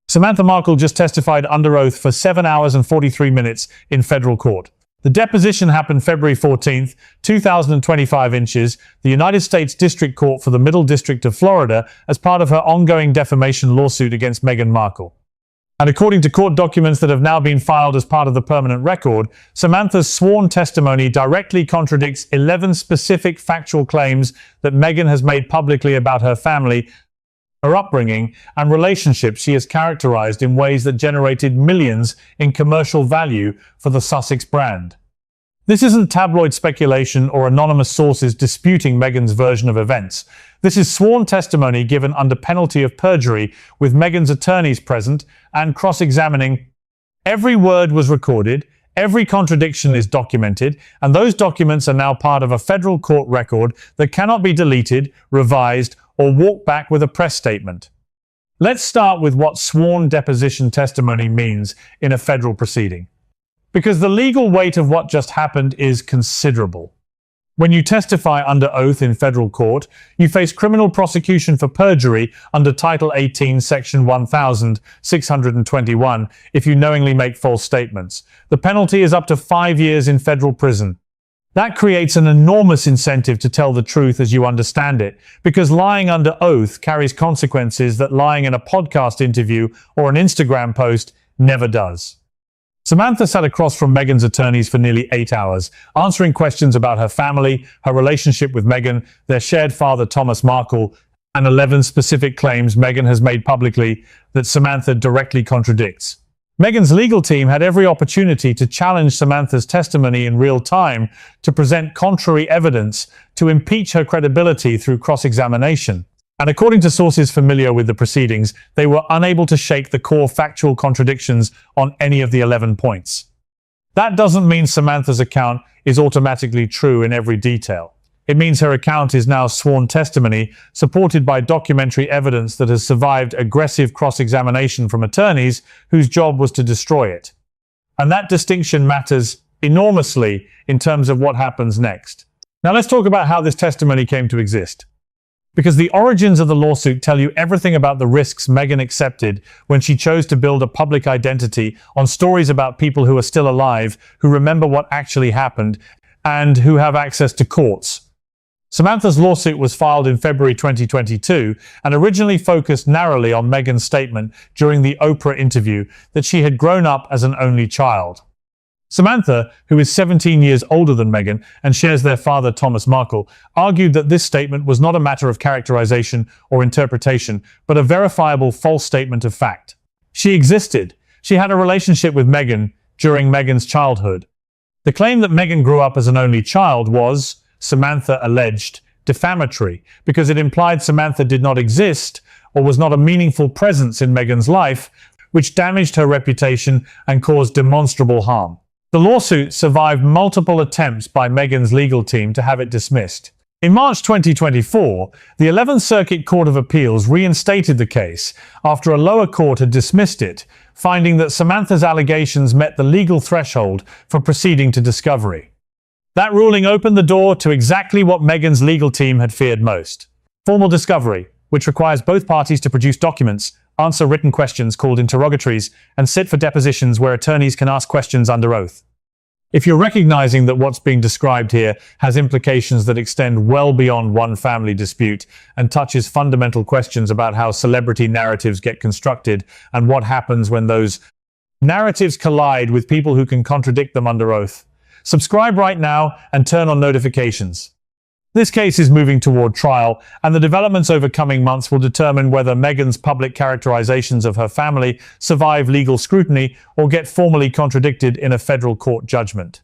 Samantha Markle just testified under oath for 7 hours and 43 minutes in federal court. The deposition happened February 14th, 2025 inches, the United States District Court for the Middle District of Florida as part of her ongoing defamation lawsuit against Meghan Markle. And according to court documents that have now been filed as part of the permanent record, Samantha's sworn testimony directly contradicts 11 specific factual claims that Meghan has made publicly about her family, her upbringing, and relationships she has characterized in ways that generated millions in commercial value for the Sussex brand. This isn't tabloid speculation or anonymous sources disputing Meghan's version of events. This is sworn testimony given under penalty of perjury, with Meghan's attorneys present and cross-examining. Every word was recorded, every contradiction is documented, and those documents are now part of a federal court record that cannot be deleted, revised, or walked back with a press statement. Let's start with what sworn deposition testimony means in a federal proceeding, because the legal weight of what just happened is considerable. When you testify under oath in federal court, you face criminal prosecution for perjury under Title 18, Section 1621 if you knowingly make false statements. The penalty is up to 5 years in federal prison. That creates an enormous incentive to tell the truth as you understand it, because lying under oath carries consequences that lying in a podcast interview or an Instagram post never does. Samantha sat across from Meghan's attorneys for nearly 8 hours, answering questions about her family, her relationship with Meghan, their shared father Thomas Markle, and 11 specific claims Meghan has made publicly that Samantha directly contradicts. Meghan's legal team had every opportunity to challenge Samantha's testimony in real time, to present contrary evidence, to impeach her credibility through cross-examination. And according to sources familiar with the proceedings, they were unable to shake the core factual contradictions on any of the 11 points. That doesn't mean Samantha's account is automatically true in every detail. It means her account is now sworn testimony, supported by documentary evidence that has survived aggressive cross-examination from attorneys whose job was to destroy it. And that distinction matters enormously in terms of what happens next. Now let's talk about how this testimony came to exist. Because the origins of the lawsuit tell you everything about the risks Meghan accepted when she chose to build a public identity on stories about people who are still alive, who remember what actually happened, and who have access to courts. Samantha's lawsuit was filed in February 2022 and originally focused narrowly on Meghan's statement during the Oprah interview that she had grown up as an only child. Samantha, who is 17 years older than Meghan and shares their father Thomas Markle, argued that this statement was not a matter of characterization or interpretation, but a verifiable false statement of fact. She existed. She had a relationship with Meghan during Meghan's childhood. The claim that Meghan grew up as an only child was, Samantha alleged, defamatory, because it implied Samantha did not exist or was not a meaningful presence in Meghan's life, which damaged her reputation and caused demonstrable harm. The lawsuit survived multiple attempts by Meghan's legal team to have it dismissed. In March 2024, the 11th Circuit Court of Appeals reinstated the case after a lower court had dismissed it, finding that Samantha's allegations met the legal threshold for proceeding to discovery. That ruling opened the door to exactly what Meghan's legal team had feared most: formal discovery, which requires both parties to produce documents, answer written questions called interrogatories, and sit for depositions where attorneys can ask questions under oath. If you're recognizing that what's being described here has implications that extend well beyond one family dispute and touches fundamental questions about how celebrity narratives get constructed and what happens when those narratives collide with people who can contradict them under oath, subscribe right now and turn on notifications. This case is moving toward trial, and the developments over coming months will determine whether Meghan's public characterizations of her family survive legal scrutiny or get formally contradicted in a federal court judgment.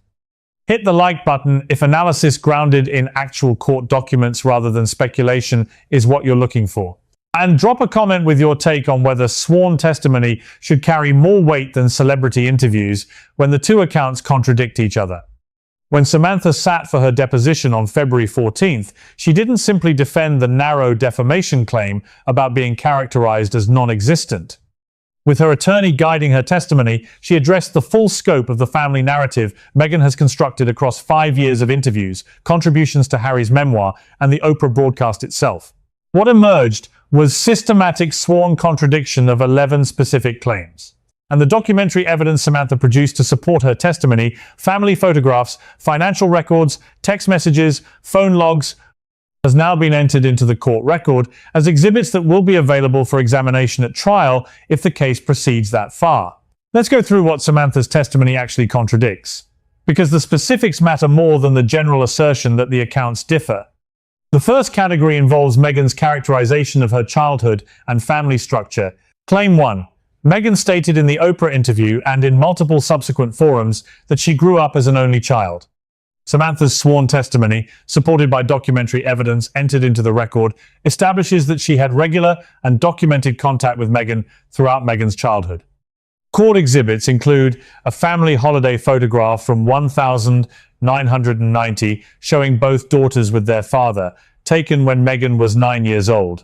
Hit the like button if analysis grounded in actual court documents rather than speculation is what you're looking for. And drop a comment with your take on whether sworn testimony should carry more weight than celebrity interviews when the two accounts contradict each other. When Samantha sat for her deposition on February 14th, she didn't simply defend the narrow defamation claim about being characterized as non-existent. With her attorney guiding her testimony, she addressed the full scope of the family narrative Meghan has constructed across 5 years of interviews, contributions to Harry's memoir, and the Oprah broadcast itself. What emerged was systematic sworn contradiction of 11 specific claims. And the documentary evidence Samantha produced to support her testimony, family photographs, financial records, text messages, phone logs, has now been entered into the court record as exhibits that will be available for examination at trial if the case proceeds that far. Let's go through what Samantha's testimony actually contradicts, because the specifics matter more than the general assertion that the accounts differ. The first category involves Meghan's characterization of her childhood and family structure. Claim 1. Meghan stated in the Oprah interview and in multiple subsequent forums that she grew up as an only child. Samantha's sworn testimony, supported by documentary evidence entered into the record, establishes that she had regular and documented contact with Meghan throughout Meghan's childhood. Court exhibits include a family holiday photograph from 1990 showing both daughters with their father, taken when Meghan was 9 years old.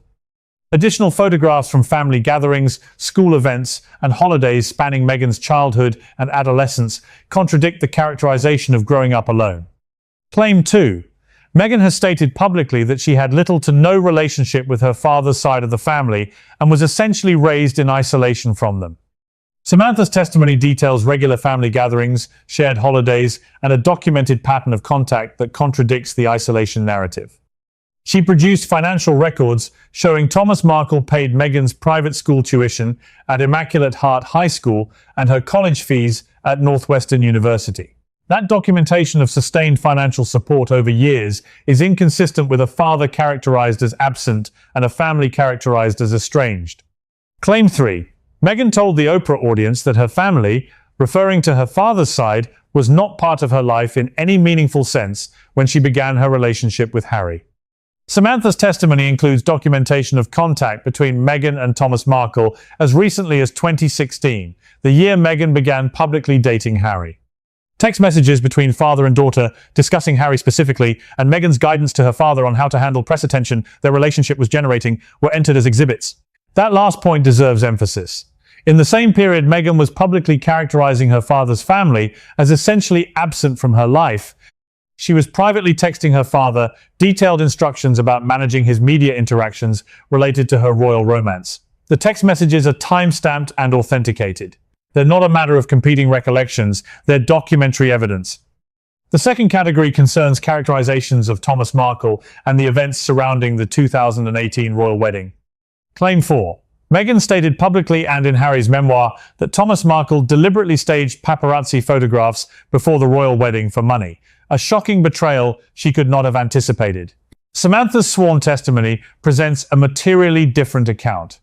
Additional photographs from family gatherings, school events, and holidays spanning Meghan's childhood and adolescence contradict the characterization of growing up alone. Claim 2. Meghan has stated publicly that she had little to no relationship with her father's side of the family and was essentially raised in isolation from them. Samantha's testimony details regular family gatherings, shared holidays, and a documented pattern of contact that contradicts the isolation narrative. She produced financial records showing Thomas Markle paid Meghan's private school tuition at Immaculate Heart High School and her college fees at Northwestern University. That documentation of sustained financial support over years is inconsistent with a father characterized as absent and a family characterized as estranged. Claim 3. Meghan told the Oprah audience that her family, referring to her father's side, was not part of her life in any meaningful sense when she began her relationship with Harry. Samantha's testimony includes documentation of contact between Meghan and Thomas Markle as recently as 2016, the year Meghan began publicly dating Harry. Text messages between father and daughter discussing Harry specifically and Meghan's guidance to her father on how to handle press attention their relationship was generating were entered as exhibits. That last point deserves emphasis. In the same period, Meghan was publicly characterizing her father's family as essentially absent from her life. She was privately texting her father detailed instructions about managing his media interactions related to her royal romance. The text messages are time-stamped and authenticated. They're not a matter of competing recollections, they're documentary evidence. The second category concerns characterizations of Thomas Markle and the events surrounding the 2018 royal wedding. Claim 4. Meghan stated publicly and in Harry's memoir that Thomas Markle deliberately staged paparazzi photographs before the royal wedding for money, a shocking betrayal she could not have anticipated. Samantha's sworn testimony presents a materially different account.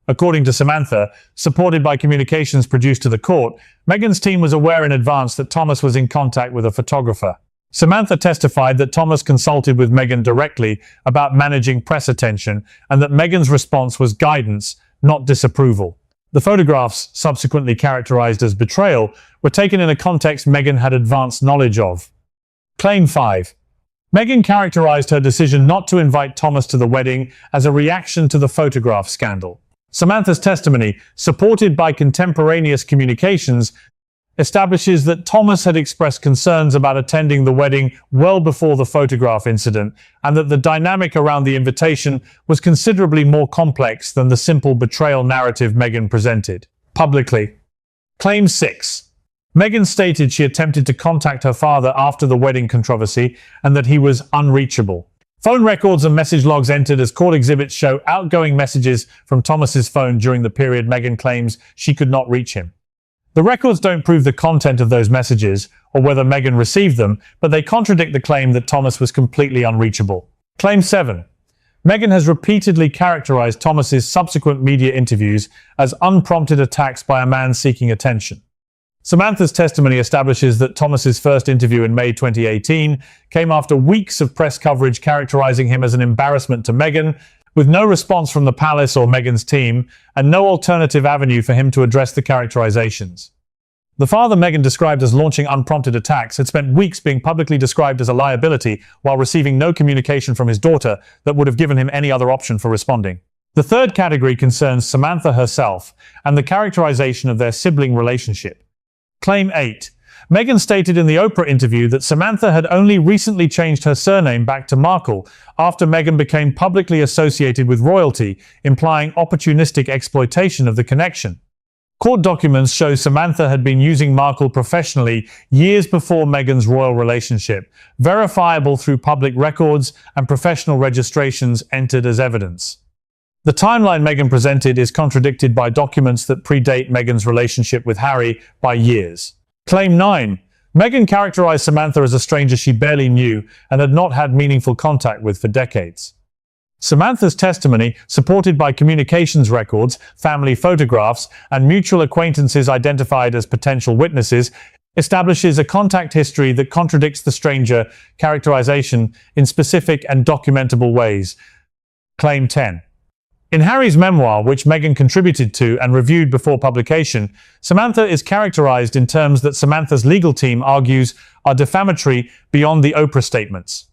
According to Samantha, supported by communications produced to the court, Meghan's team was aware in advance that Thomas was in contact with a photographer. Samantha testified that Thomas consulted with Meghan directly about managing press attention and that Meghan's response was guidance, not disapproval. The photographs, subsequently characterized as betrayal, were taken in a context Meghan had advanced knowledge of. Claim 5. Meghan characterized her decision not to invite Thomas to the wedding as a reaction to the photograph scandal. Samantha's testimony, supported by contemporaneous communications, establishes that Thomas had expressed concerns about attending the wedding well before the photograph incident, and that the dynamic around the invitation was considerably more complex than the simple betrayal narrative Meghan presented. Publicly. Claim 6. Meghan stated she attempted to contact her father after the wedding controversy and that he was unreachable. Phone records and message logs entered as court exhibits show outgoing messages from Thomas's phone during the period Meghan claims she could not reach him. The records don't prove the content of those messages or whether Meghan received them, but they contradict the claim that Thomas was completely unreachable. Claim 7. Meghan has repeatedly characterized Thomas's subsequent media interviews as unprompted attacks by a man seeking attention. Samantha's testimony establishes that Thomas's first interview in May 2018 came after weeks of press coverage characterizing him as an embarrassment to Meghan, with no response from the palace or Meghan's team, and no alternative avenue for him to address the characterizations. The father Meghan described as launching unprompted attacks had spent weeks being publicly described as a liability while receiving no communication from his daughter that would have given him any other option for responding. The third category concerns Samantha herself and the characterization of their sibling relationship. Claim 8. Meghan stated in the Oprah interview that Samantha had only recently changed her surname back to Markle after Meghan became publicly associated with royalty, implying opportunistic exploitation of the connection. Court documents show Samantha had been using Markle professionally years before Meghan's royal relationship, verifiable through public records and professional registrations entered as evidence. The timeline Meghan presented is contradicted by documents that predate Meghan's relationship with Harry by years. Claim 9. Meghan characterized Samantha as a stranger she barely knew and had not had meaningful contact with for decades. Samantha's testimony, supported by communications records, family photographs, and mutual acquaintances identified as potential witnesses, establishes a contact history that contradicts the stranger characterization in specific and documentable ways. Claim 10. In Harry's memoir, which Meghan contributed to and reviewed before publication, Samantha is characterized in terms that Samantha's legal team argues are defamatory beyond the Oprah statements,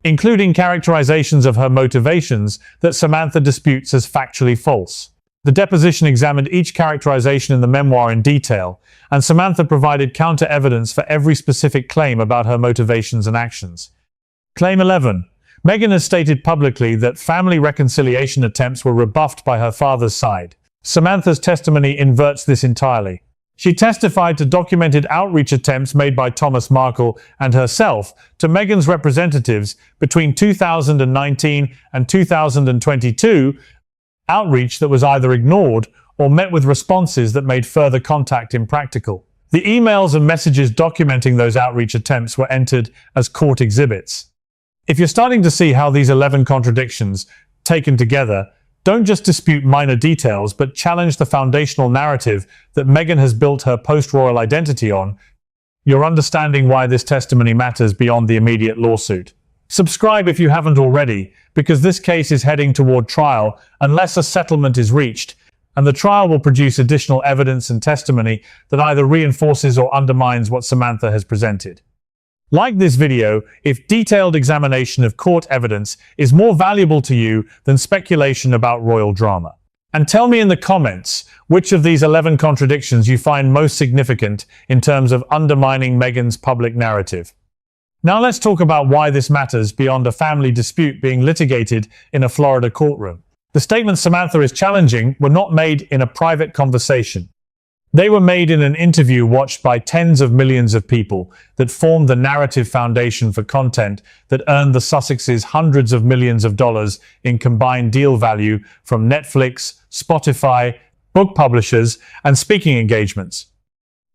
including characterizations of her motivations that Samantha disputes as factually false. The deposition examined each characterization in the memoir in detail, and Samantha provided counter-evidence for every specific claim about her motivations and actions. Claim 11. Meghan has stated publicly that family reconciliation attempts were rebuffed by her father's side. Samantha's testimony inverts this entirely. She testified to documented outreach attempts made by Thomas Markle and herself to Meghan's representatives between 2019 and 2022, outreach that was either ignored or met with responses that made further contact impractical. The emails and messages documenting those outreach attempts were entered as court exhibits. If you're starting to see how these 11 contradictions, taken together, don't just dispute minor details, but challenge the foundational narrative that Meghan has built her post-royal identity on, you're understanding why this testimony matters beyond the immediate lawsuit. Subscribe if you haven't already, because this case is heading toward trial unless a settlement is reached, and the trial will produce additional evidence and testimony that either reinforces or undermines what Samantha has presented. Like this video if detailed examination of court evidence is more valuable to you than speculation about royal drama. And tell me in the comments which of these 11 contradictions you find most significant in terms of undermining Meghan's public narrative. Now let's talk about why this matters beyond a family dispute being litigated in a Florida courtroom. The statements Samantha is challenging were not made in a private conversation. They were made in an interview watched by tens of millions of people that formed the narrative foundation for content that earned the Sussexes hundreds of millions of dollars in combined deal value from Netflix, Spotify, book publishers, and speaking engagements.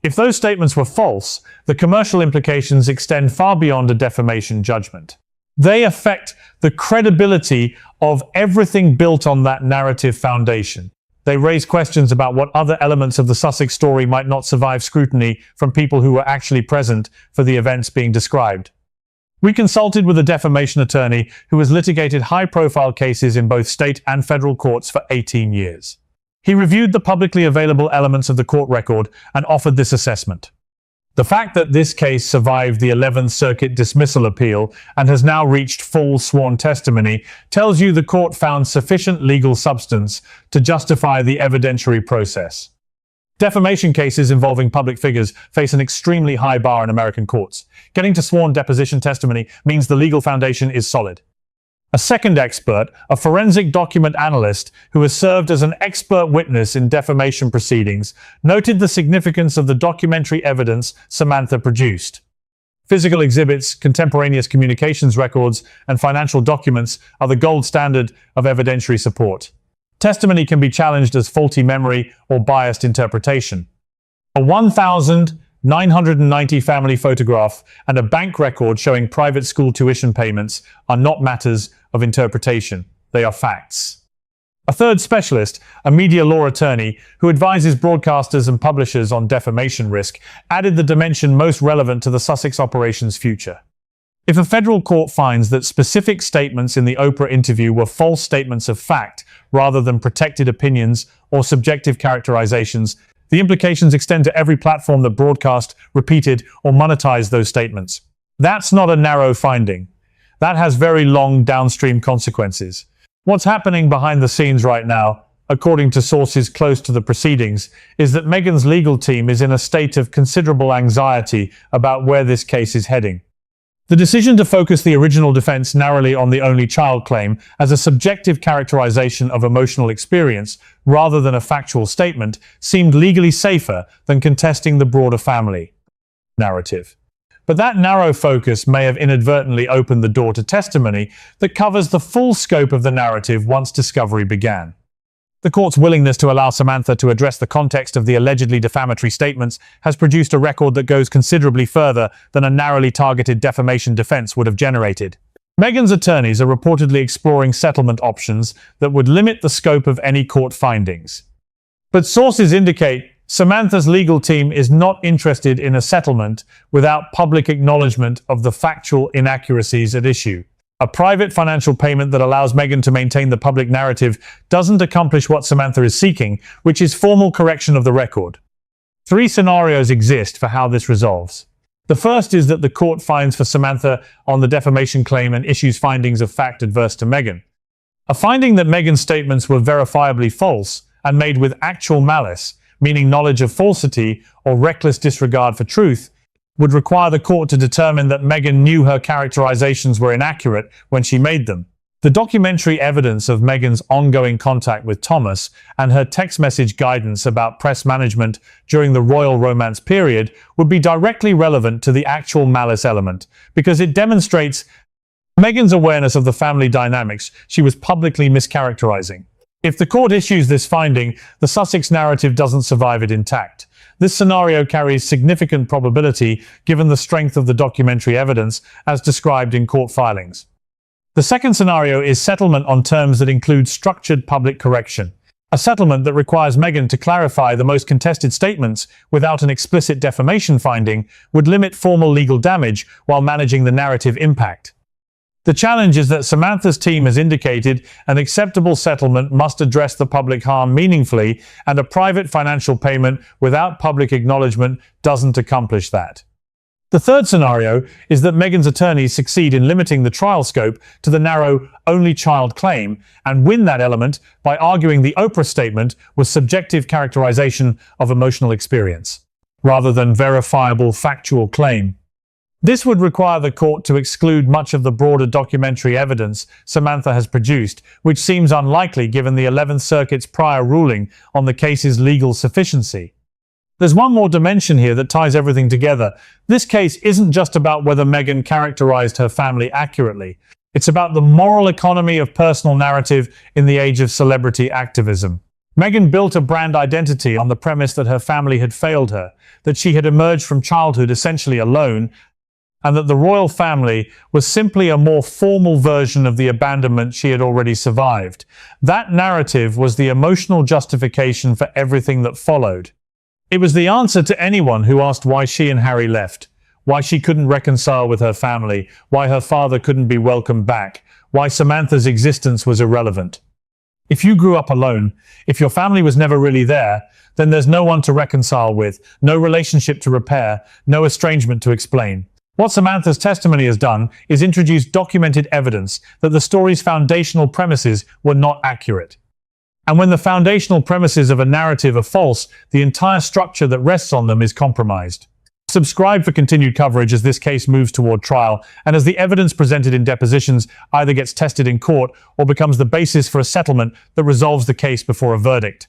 If those statements were false, the commercial implications extend far beyond a defamation judgment. They affect the credibility of everything built on that narrative foundation. They raise questions about what other elements of the Sussex story might not survive scrutiny from people who were actually present for the events being described. We consulted with a defamation attorney who has litigated high-profile cases in both state and federal courts for 18 years. He reviewed the publicly available elements of the court record and offered this assessment. The fact that this case survived the 11th Circuit dismissal appeal and has now reached full sworn testimony tells you the court found sufficient legal substance to justify the evidentiary process. Defamation cases involving public figures face an extremely high bar in American courts. Getting to sworn deposition testimony means the legal foundation is solid. A second expert, a forensic document analyst who has served as an expert witness in defamation proceedings, noted the significance of the documentary evidence Samantha produced. Physical exhibits, contemporaneous communications records, and financial documents are the gold standard of evidentiary support. Testimony can be challenged as faulty memory or biased interpretation. A 1,990 family photograph and a bank record showing private school tuition payments are not matters of interpretation. They are facts. A third specialist, a media law attorney who advises broadcasters and publishers on defamation risk, added the dimension most relevant to the Sussex operation's future. If a federal court finds that specific statements in the Oprah interview were false statements of fact rather than protected opinions or subjective characterizations, the implications extend to every platform that broadcast, repeated, or monetized those statements. That's not a narrow finding. That has very long downstream consequences. What's happening behind the scenes right now? according to sources close to the proceedings, is that Meghan's legal team is in a state of considerable anxiety about where this case is heading. The decision to focus the original defense narrowly on the only child claim as a subjective characterization of emotional experience rather than a factual statement seemed legally safer than contesting the broader family narrative. But that narrow focus may have inadvertently opened the door to testimony that covers the full scope of the narrative once discovery began. The court's willingness to allow Samantha to address the context of the allegedly defamatory statements has produced a record that goes considerably further than a narrowly targeted defamation defense would have generated. Meghan's attorneys are reportedly exploring settlement options that would limit the scope of any court findings. But sources indicate Samantha's legal team is not interested in a settlement without public acknowledgement of the factual inaccuracies at issue. A private financial payment that allows Meghan to maintain the public narrative doesn't accomplish what Samantha is seeking, which is formal correction of the record. 3 scenarios exist for how this resolves. The first is that the court finds for Samantha on the defamation claim and issues findings of fact adverse to Meghan. A finding that Meghan's statements were verifiably false and made with actual malice, meaning knowledge of falsity or reckless disregard for truth, would require the court to determine that Meghan knew her characterizations were inaccurate when she made them. The documentary evidence of Meghan's ongoing contact with Thomas and her text message guidance about press management during the royal romance period would be directly relevant to the actual malice element, because it demonstrates Meghan's awareness of the family dynamics she was publicly mischaracterizing. If the court issues this finding, the Sussex narrative doesn't survive it intact. This scenario carries significant probability given the strength of the documentary evidence as described in court filings. The second scenario is settlement on terms that include structured public correction. A settlement that requires Meghan to clarify the most contested statements without an explicit defamation finding would limit formal legal damage while managing the narrative impact. The challenge is that Samantha's team has indicated an acceptable settlement must address the public harm meaningfully, and a private financial payment without public acknowledgement doesn't accomplish that. The third scenario is that Meghan's attorneys succeed in limiting the trial scope to the narrow only child claim and win that element by arguing the Oprah statement was subjective characterization of emotional experience, rather than verifiable factual claim. This would require the court to exclude much of the broader documentary evidence Samantha has produced, which seems unlikely given the 11th Circuit's prior ruling on the case's legal sufficiency. There's one more dimension here that ties everything together. This case isn't just about whether Meghan characterized her family accurately. It's about the moral economy of personal narrative in the age of celebrity activism. Meghan built a brand identity on the premise that her family had failed her, that she had emerged from childhood essentially alone, and that the royal family was simply a more formal version of the abandonment she had already survived. That narrative was the emotional justification for everything that followed. It was the answer to anyone who asked why she and Harry left, why she couldn't reconcile with her family, why her father couldn't be welcomed back, why Samantha's existence was irrelevant. If you grew up alone, if your family was never really there, then there's no one to reconcile with, no relationship to repair, no estrangement to explain. What Samantha's testimony has done is introduce documented evidence that the story's foundational premises were not accurate. And when the foundational premises of a narrative are false, the entire structure that rests on them is compromised. Subscribe for continued coverage as this case moves toward trial and as the evidence presented in depositions either gets tested in court or becomes the basis for a settlement that resolves the case before a verdict.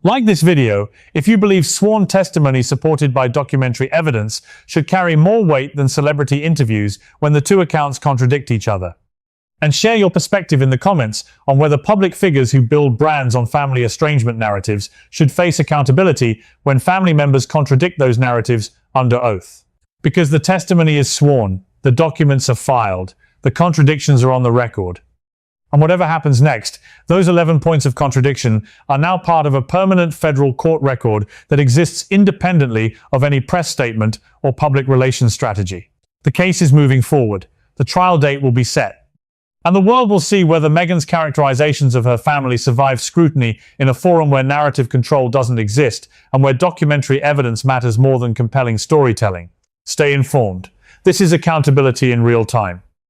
Like this video, if you believe sworn testimony supported by documentary evidence should carry more weight than celebrity interviews when the two accounts contradict each other. And share your perspective in the comments on whether public figures who build brands on family estrangement narratives should face accountability when family members contradict those narratives under oath. Because the testimony is sworn, the documents are filed, the contradictions are on the record. And whatever happens next, those 11 points of contradiction are now part of a permanent federal court record that exists independently of any press statement or public relations strategy. The case is moving forward. The trial date will be set. And the world will see whether Meghan's characterizations of her family survive scrutiny in a forum where narrative control doesn't exist and where documentary evidence matters more than compelling storytelling. Stay informed. This is accountability in real time.